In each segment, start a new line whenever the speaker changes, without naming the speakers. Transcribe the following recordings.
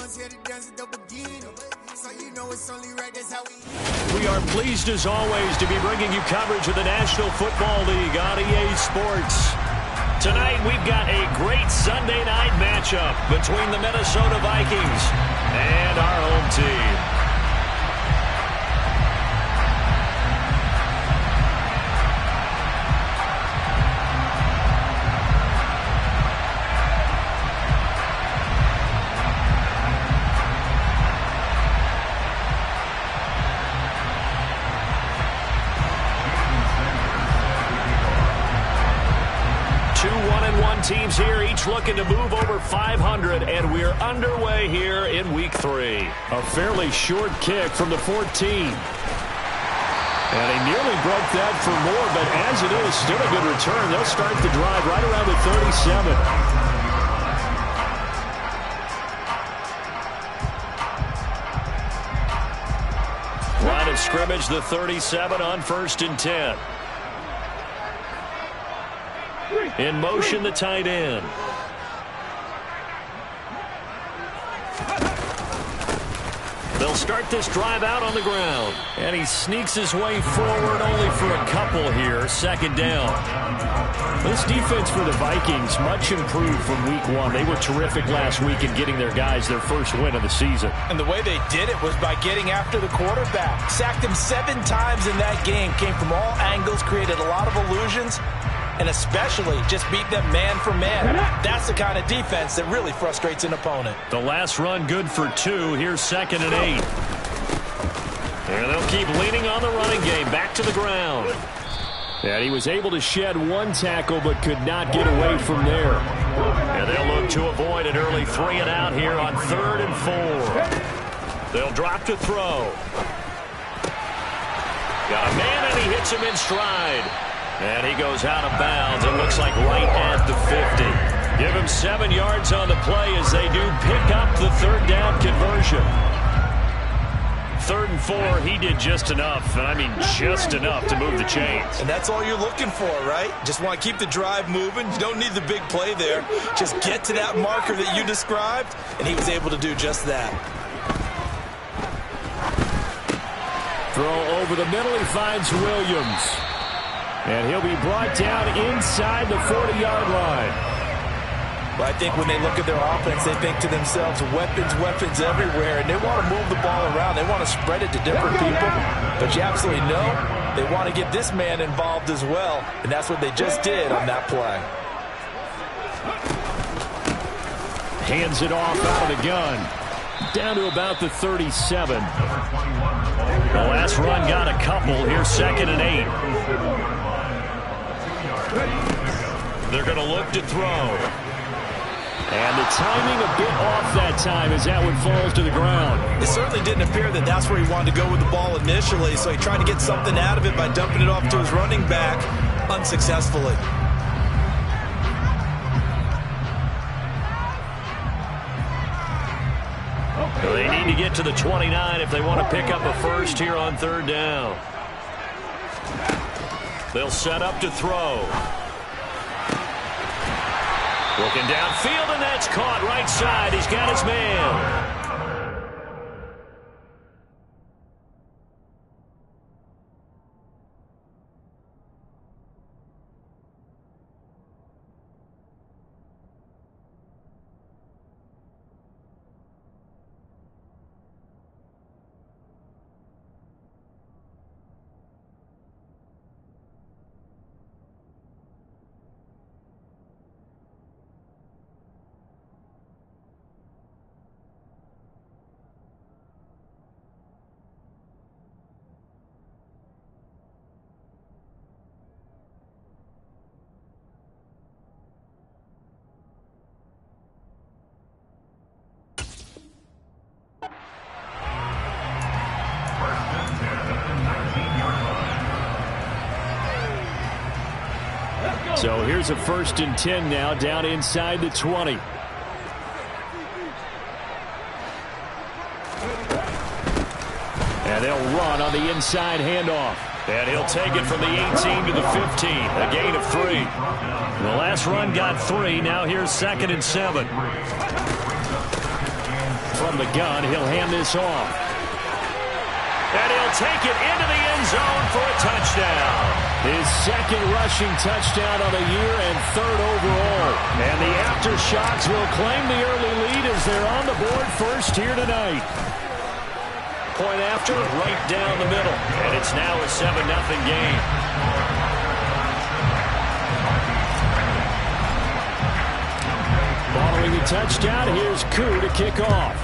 ones here to dance at the beginning. So you know it's only right, that's how we...
We are pleased as always to be bringing you coverage of the National Football League on EA Sports. Tonight we've got a great Sunday night matchup between the Minnesota Vikings and our home team. Teams here, each looking to move over 500, and we're underway here in Week 3. A fairly short kick from the 14. And he nearly broke that for more, but as it is, still a good return. They'll start the drive right around the 37. Line of scrimmage, the 37 on 1st and 10. In motion, the tight end. They'll start this drive out on the ground. And he sneaks his way forward only for a couple here. 2nd down. This defense for the Vikings, much improved from Week 1. They were terrific last week in getting their guys their first win of the season.
And the way they did it was by getting after the quarterback. Sacked him 7 times in that game. Came from all angles, created a lot of illusions. And especially just beat them man for man. That's the kind of defense that really frustrates an opponent.
The last run good for 2. Here's 2nd and 8. And they'll keep leaning on the running game. Back to the ground. And he was able to shed 1 tackle but could not get away from there. And they'll look to avoid an early 3 and out here on 3rd and 4. They'll drop to throw. Got a man and he hits him in stride. And he goes out of bounds. It looks like right at the 50. Give him 7 yards on the play as they do pick up the 3rd down conversion. 3rd and 4, he did just enough. And I mean just enough to move the chains.
And that's all you're looking for, right? Just want to keep the drive moving. You don't need the big play there. Just get to that marker that you described. And he was able to do just that.
Throw over the middle. He finds Williams. And he'll be brought down inside the 40-yard line.
Well, I think when they look at their offense, they think to themselves, weapons, weapons everywhere. And they want to move the ball around. They want to spread it to different people. But you absolutely know they want to get this man involved as well. And that's what they just did on that play.
Hands it off out of the gun. Down to about the 37. The last run got a couple. Here's 2nd and 8. They're going to look to throw. And the timing a bit off that time as that one falls to the ground.
It certainly didn't appear that that's where he wanted to go with the ball initially, so he tried to get something out of it by dumping it off to his running back unsuccessfully.
They need to get to the 29 if they want to pick up a first here on 3rd down. They'll set up to throw. Looking downfield, and that's caught right side. He's got his man. So here's a 1st and 10 now, down inside the 20. And they'll run on the inside handoff. And he'll take it from the 18 to the 15, a gain of 3. The last run got 3. Now here's 2nd and 7. from the gun. He'll hand this off. And he'll take it into the end zone for a touchdown. His second rushing touchdown of the year and third overall. And the Aftershocks will claim the early lead as they're on the board first here tonight. Point after, right down the middle. And it's now a 7-0 game. Following the touchdown, here's Koo to kick off.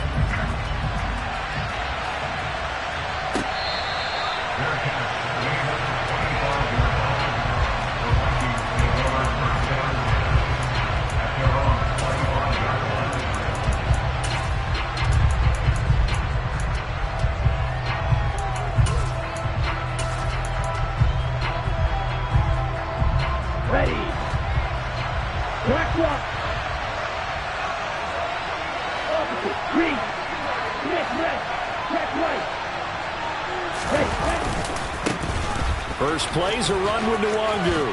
Ready. Back up. Read. Left. Check right. Ready.
First play's a run with Nwangu.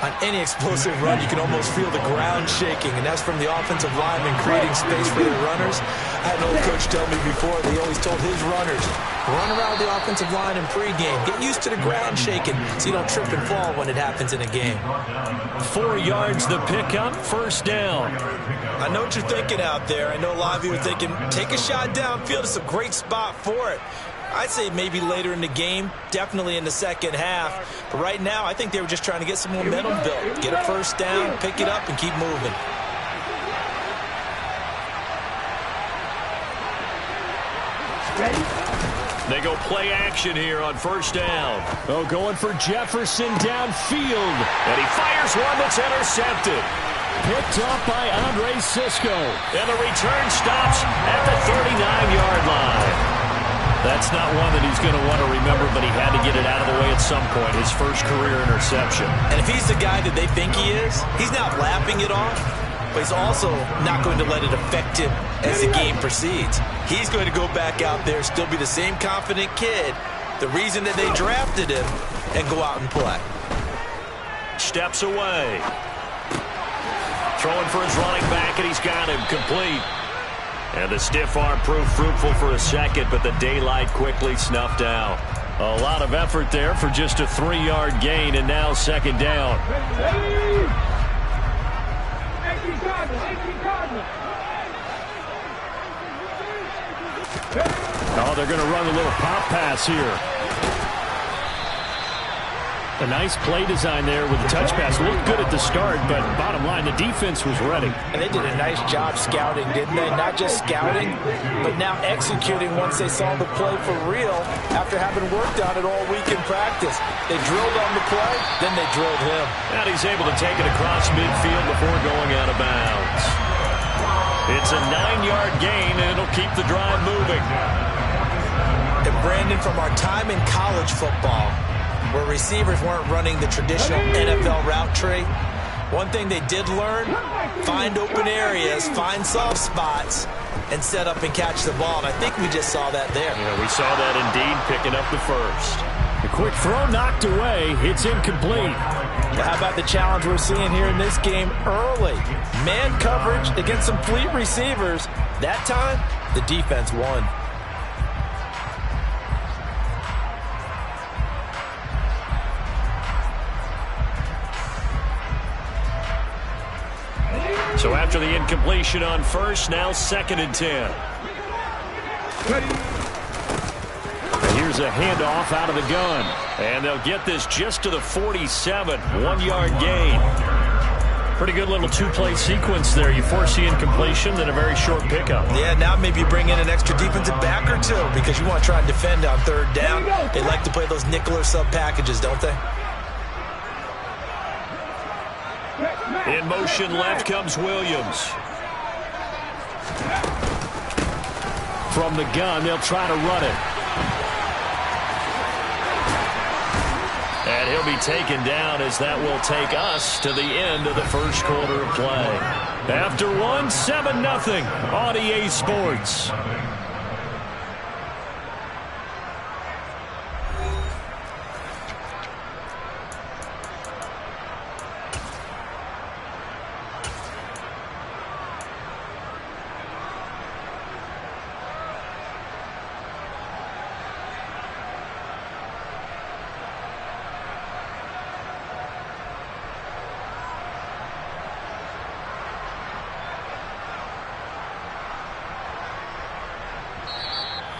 On any explosive run, you can almost feel the ground shaking, and that's from the offensive linemen creating space for their runners. I had an old coach tell me before, they always told his runners, run around the offensive line in pregame. Get used to the ground shaking so you don't trip and fall when it happens in a game.
4 yards the pickup, first down.
I know what you're thinking out there. I know a lot of you are thinking, take a shot downfield. It's a great spot for it. I'd say maybe later in the game, definitely in the second half. But right now, I think they were just trying to get some momentum built. Get a first down, pick it up, and keep moving.
Ready.
They go play action here on first down. Oh, going for Jefferson downfield. And he fires one that's intercepted. Picked up by Andre Cisco. And the return stops at the 39-yard line. That's not one that he's going to want to remember, but he had to get it out of the way at some point. His first career interception.
And if he's the guy that they think he is, he's not lapping it off, but he's also not going to let it affect him as the game proceeds. He's going to go back out there, still be the same confident kid, the reason that they drafted him, and go out and play.
Steps away. Throwing for his running back, and he's got him complete. And the stiff arm proved fruitful for a second, but the daylight quickly snuffed out. A lot of effort there for just a 3-yard gain, and now second down. Oh, they're going to run a little pop pass here. A nice play design there with the touch pass. Looked good at the start, but bottom line, the defense was ready.
And they did a nice job scouting, didn't they? Not just scouting, but now executing once they saw the play for real after having worked on it all week in practice. They drilled on the play, then they drilled him.
And he's able to take it across midfield before going out of bounds. It's a 9-yard gain, and it'll keep the drive moving.
And Brandon, from our time in college football, where receivers weren't running the traditional NFL route tree, one thing they did learn, find open areas, find soft spots, and set up and catch the ball. And I think we just saw that there.
Yeah, we saw that indeed, picking up the first. The quick throw knocked away. It's incomplete.
Well, how about the challenge we're seeing here in this game early? Man coverage against some fleet receivers. That time, the defense won.
So after the incompletion on first, now 2nd and 10. And here's a handoff out of the gun. And they'll get this just to the 47. 1-yard gain. Pretty good little 2-play sequence there. You force the incompletion, then a very short pickup.
Yeah, now maybe you bring in an extra defensive back or two because you want to try and defend on 3rd down. They like to play those nickel or sub packages, don't they?
In motion left comes Williams. From the gun, they'll try to run it. And he'll be taken down as that will take us to the end of the first quarter of play. After one, 7-0 on EA Sports.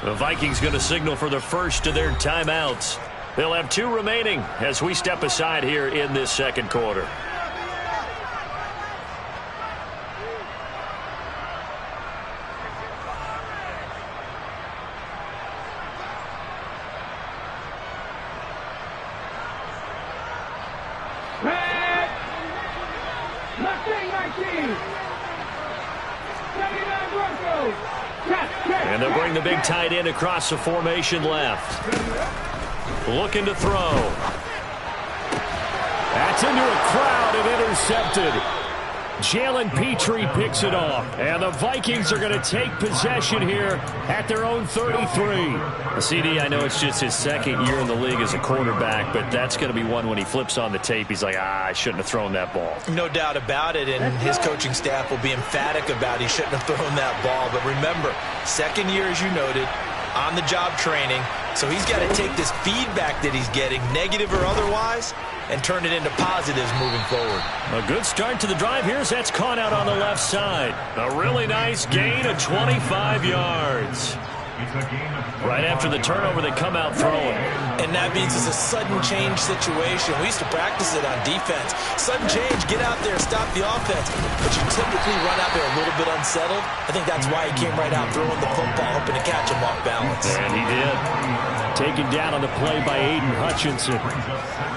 The Vikings going to signal for the first of their timeouts. They'll have 2 remaining as we step aside here in this second quarter. And they'll bring the big tight end across the formation left. Looking to throw. That's into a crowd and intercepted. Jalen Petrie picks it off. And the Vikings are going to take possession here at their own 33. CD, I know it's just his second year in the league as a quarterback, but that's going to be one when he flips on the tape. He's like, I shouldn't have thrown that ball.
No doubt about it, and his coaching staff will be emphatic about he shouldn't have thrown that ball. But remember, second year, as you noted, on-the-job training, so he's got to take this feedback that he's getting, negative or otherwise, and turn it into positives moving forward.
A good start to the drive here as that's caught out on the left side. A really nice gain of 25 yards. Right after the turnover, they come out throwing.
And that means it's a sudden change situation. We used to practice it on defense. Sudden change, get out there, stop the offense. But you typically run out there a little bit unsettled. I think that's why he came right out throwing the football, hoping to catch him off balance.
And he did. Taken down on the play by Aiden Hutchinson.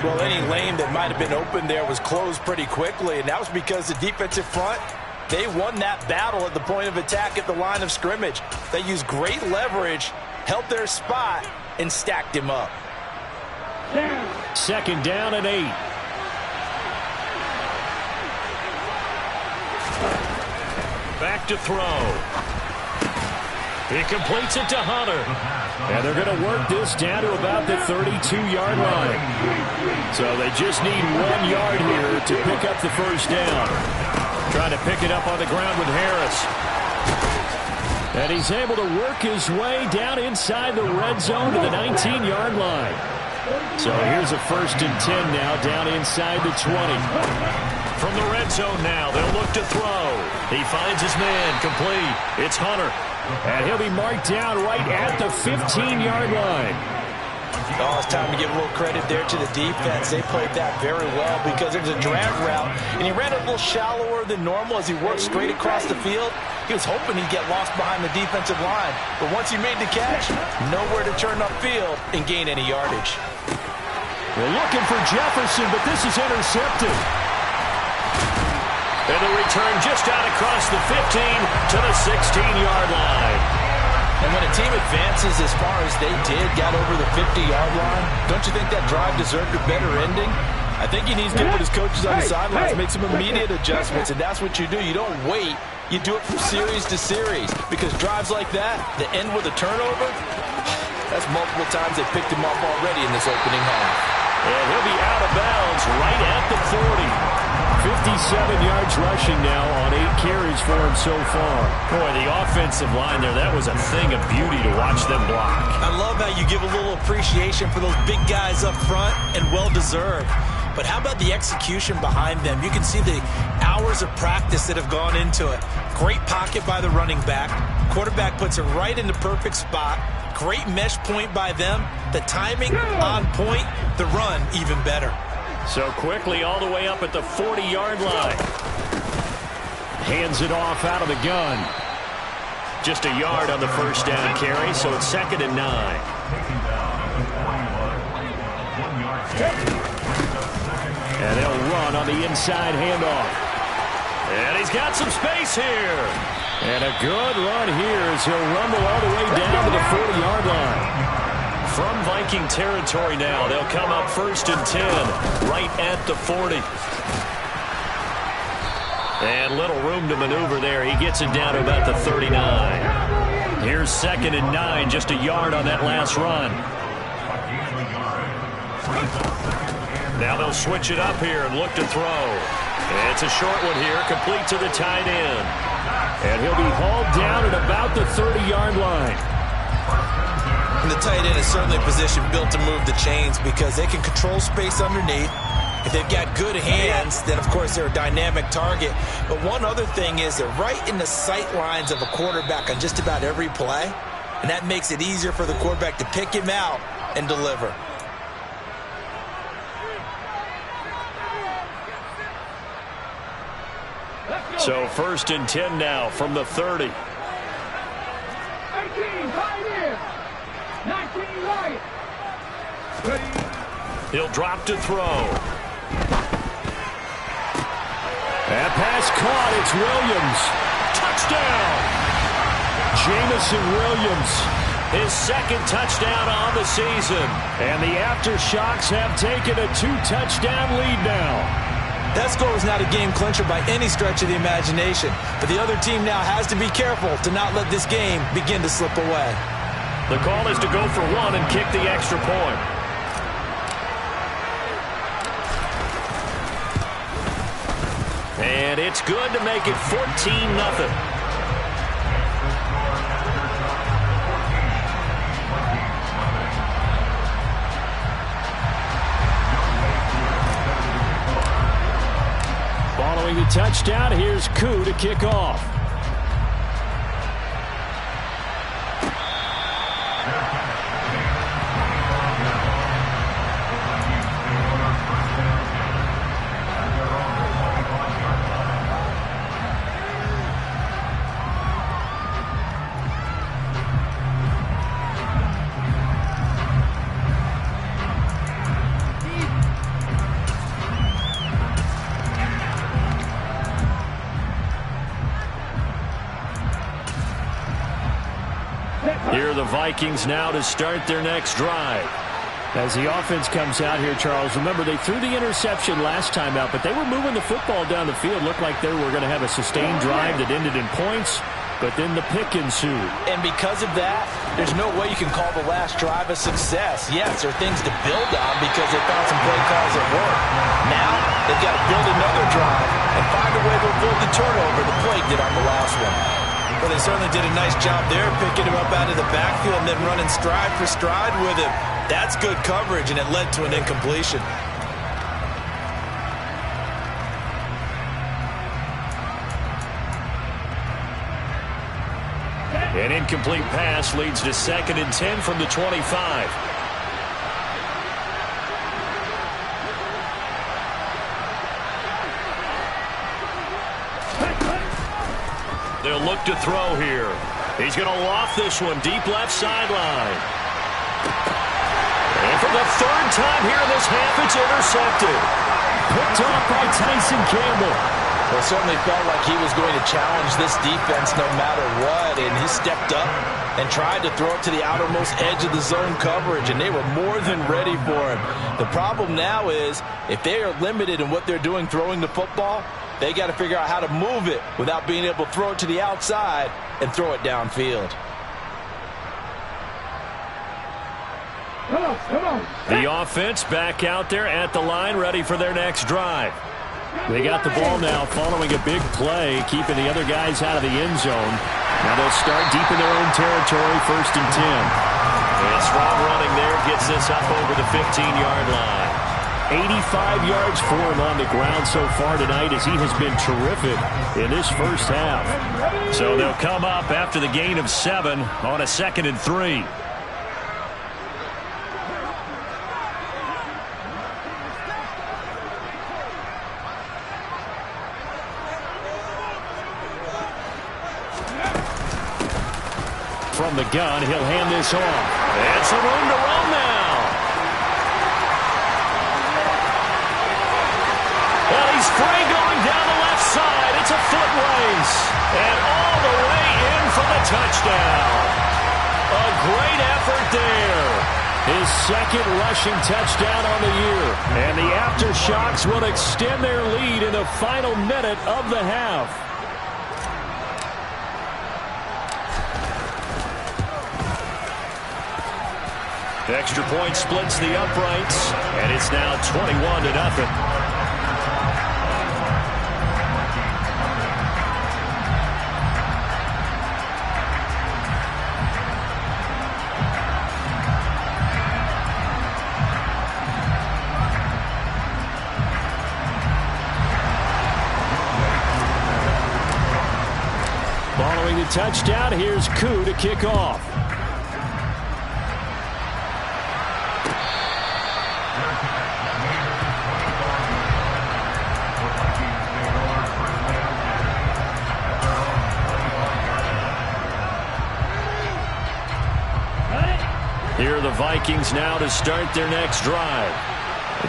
Well, any lane that might have been open there was closed pretty quickly, and that was because the defensive front, they won that battle at the point of attack at the line of scrimmage. They used great leverage, held their spot, and stacked him up.
Second down and 8. Back to throw. He completes it to Hunter. And they're going to work this down to about the 32-yard line. So they just need 1 yard here to pick up the first down. Trying to pick it up on the ground with Harris. And he's able to work his way down inside the red zone to the 19-yard line. So here's a 1st and 10 now down inside the 20. From the red zone now, they'll look to throw. He finds his man, complete. It's Hunter. And he'll be marked down right at the 15-yard line.
Oh, it's time to give a little credit there to the defense. They played that very well because there's a drag route, and he ran a little shallower than normal as he worked straight across the field. He was hoping he'd get lost behind the defensive line. But once he made the catch, nowhere to turn upfield and gain any yardage.
They're looking for Jefferson, but this is intercepted. And the return just out across the 15 to the 16-yard line.
And when a team advances as far as they did, got over the 50-yard line, don't you think that drive deserved a better ending? I think he needs to get with his coaches on the sidelines, make some immediate adjustments, and that's what you do. You don't wait. You do it from series to series, because drives like that end with a turnover, that's multiple times they picked him up already in this opening half.
And he'll be out of bounds right at the 40. 57 yards rushing now on 8 carries for him so far. Boy, the offensive line there, that was a thing of beauty to watch them block.
I love how you give a little appreciation for those big guys up front, and well-deserved. But how about the execution behind them? You can see the hours of practice that have gone into it. Great pocket by the running back. Quarterback puts it right in the perfect spot. Great mesh point by them. The timing on point. The run even better.
So quickly all the way up at the 40-yard line. Hands it off out of the gun. Just a yard on the first down carry, so it's 2nd and 9. And they'll run on the inside handoff. And he's got some space here. And a good run here as he'll rumble all the way down to the 40-yard line. From Viking territory now, they'll come up 1st and 10, right at the 40. And little room to maneuver there. He gets it down to about the 39. Here's 2nd and 9, just a yard on that last run. Now they'll switch it up here and look to throw. And it's a short one here, complete to the tight end. And he'll be hauled down at about the 30-yard line.
And the tight end is certainly a position built to move the chains because they can control space underneath. If they've got good hands, then, of course, they're a dynamic target. But one other thing is they're right in the sight lines of a quarterback on just about every play. and that makes it easier for the quarterback to pick him out and deliver.
So 1st and 10 now from the 30.
18, right in. 19, right. Ready.
He'll drop to throw. That pass caught. It's Williams. Touchdown. Jamison Williams. His 2nd touchdown on the season. And the Aftershocks have taken a 2-touchdown lead now.
That score was not a game clincher by any stretch of the imagination, but the other team now has to be careful to not let this game begin to slip away.
The call is to go for 1 and kick the extra point. And it's good to make it 14-0. Following the touchdown, here's Koo to kick off. Here are the Vikings now to start their next drive. As the offense comes out here, Charles, remember they threw the interception last time out, but they were moving the football down the field. Looked like they were going to have a sustained drive that ended in points, but then the pick ensued.
And because of that, there's no way you can call the last drive a success. Yes, there are things to build on because they found some play calls that work. Now, they've got to build another drive and find a way to avoid the turnover the play did on the last one. Well, they certainly did a nice job there, picking him up out of the backfield and then running stride for stride with him. That's good coverage, and it led to an incompletion.
An incomplete pass leads to 2nd and 10 from the 25. They'll look to throw here. He's going to loft this one deep left sideline. And for the 3rd time here in this half, it's intercepted. Picked off by Tyson Campbell.
Well, it certainly felt like he was going to challenge this defense no matter what, and he stepped up and tried to throw it to the outermost edge of the zone coverage, and they were more than ready for him. The problem now is if they are limited in what they're doing throwing the football, they got to figure out how to move it without being able to throw it to the outside and throw it downfield.
Come on.
The offense back out there at the line, ready for their next drive. They got the ball now following a big play, keeping the other guys out of the end zone. Now they'll start deep in their own territory, 1st and 10. And strong running there gets this up over the 15-yard line. 85 yards for him on the ground so far tonight as he has been terrific in this first half. So they'll come up after the gain of 7 on a 2nd and 3. From the gun, he'll hand this off. And some room to run now. Well, he's free going down the left side. It's a foot race. And all the way in for the touchdown. A great effort there. His 2nd rushing touchdown on the year. And the Aftershocks will extend their lead in the final minute of the half. The extra point splits the uprights, and it's now 21-0. Following the touchdown, here's Koo to kick off. Here are the Vikings now to start their next drive.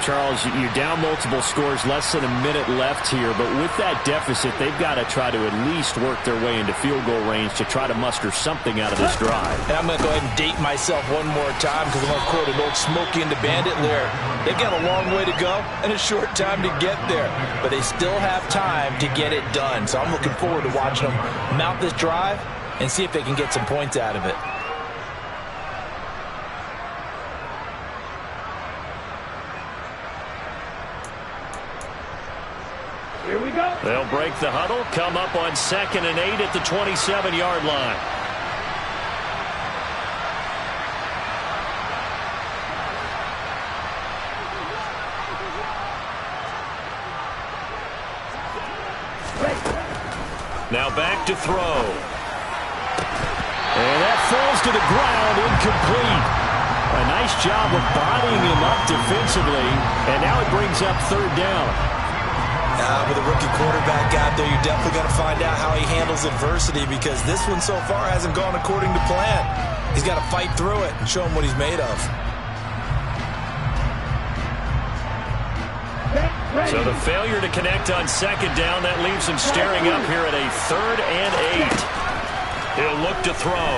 Charles, you're down multiple scores, less than a minute left here, but with that deficit, they've got to try to at least work their way into field goal range to try to muster something out of this drive.
And I'm going to go ahead and date myself one more time because I'm going to quote an old Smokey and the Bandit lyric. They've got a long way to go and a short time to get there, but they still have time to get it done. So I'm looking forward to watching them mount this drive and see if they can get some points out of it.
Here we go.
They'll break the huddle, come up on 2nd and 8 at the 27-yard line. Now back to throw. And that falls to the ground, incomplete. A nice job of bodying him up defensively, and now it brings up 3rd down.
With a rookie quarterback out there, you're definitely going to find out how he handles adversity because this one so far hasn't gone according to plan. He's got to fight through it and show him what he's made of.
So the failure to connect on 2nd down, that leaves him staring up here at a 3rd and 8. He'll look to throw.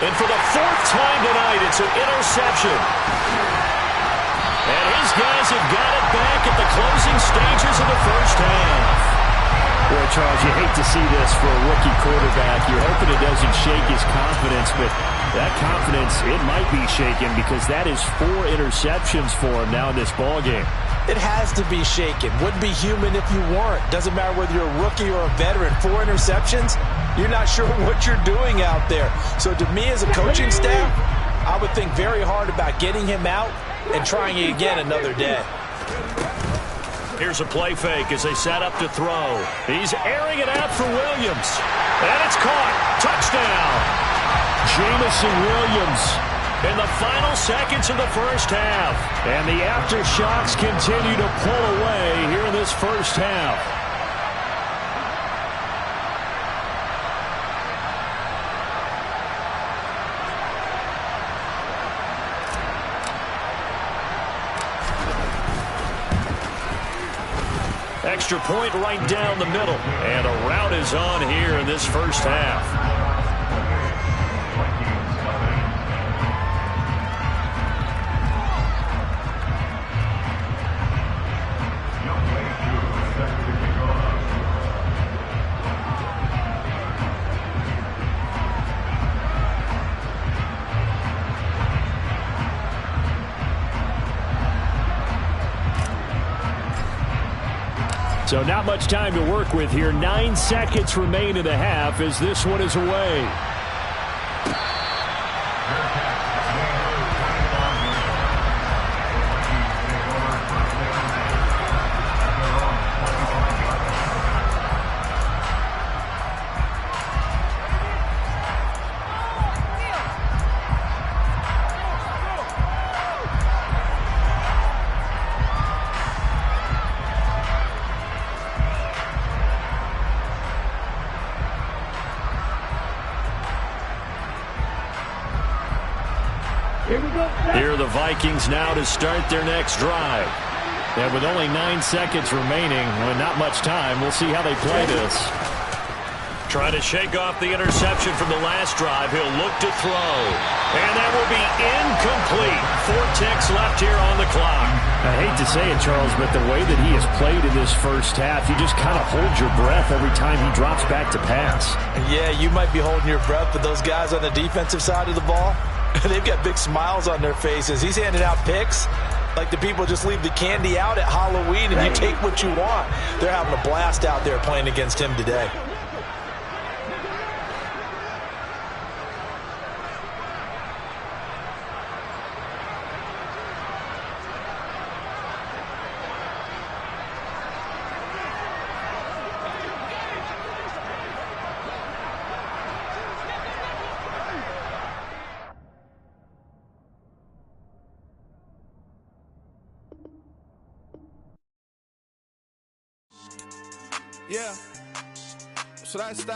And for the 4th time tonight, it's an interception. And his guys have got it back at the closing stages of the first half.
Boy, Charles, you hate to see this for a rookie quarterback. You're hoping it doesn't shake his confidence, but that confidence, it might be shaken because that is 4 interceptions for him now in this ballgame.
It has to be shaken. Wouldn't be human if you weren't. Doesn't matter whether you're a rookie or a veteran. 4 interceptions, you're not sure what you're doing out there. So to me as a coaching staff, I would think very hard about getting him out and trying it again another day.
Here's a play fake as they set up to throw. He's airing it out for Williams. And it's caught. Touchdown. Jamison Williams in the final seconds of the first half. And the aftershocks continue to pull away here in this first half. Extra point right down the middle. And a rout is on here in this first half. So not much time to work with here. 9 seconds remain in the half as this one is away. Here are the Vikings now to start their next drive. And with only 9 seconds remaining, well, not much time, we'll see how they play this. Trying to shake off the interception from the last drive. He'll look to throw. And that will be incomplete. 4 ticks left here on the clock.
I hate to say it, Charles, but the way that he has played in this first half, you just kind of hold your breath every time he drops back to pass.
Yeah, you might be holding your breath, but those guys on the defensive side of the ball, they've got big smiles on their faces. He's handing out picks like the people just leave the candy out at Halloween and you take what you want. They're having a blast out there playing against him today.
Yeah. Should I stop?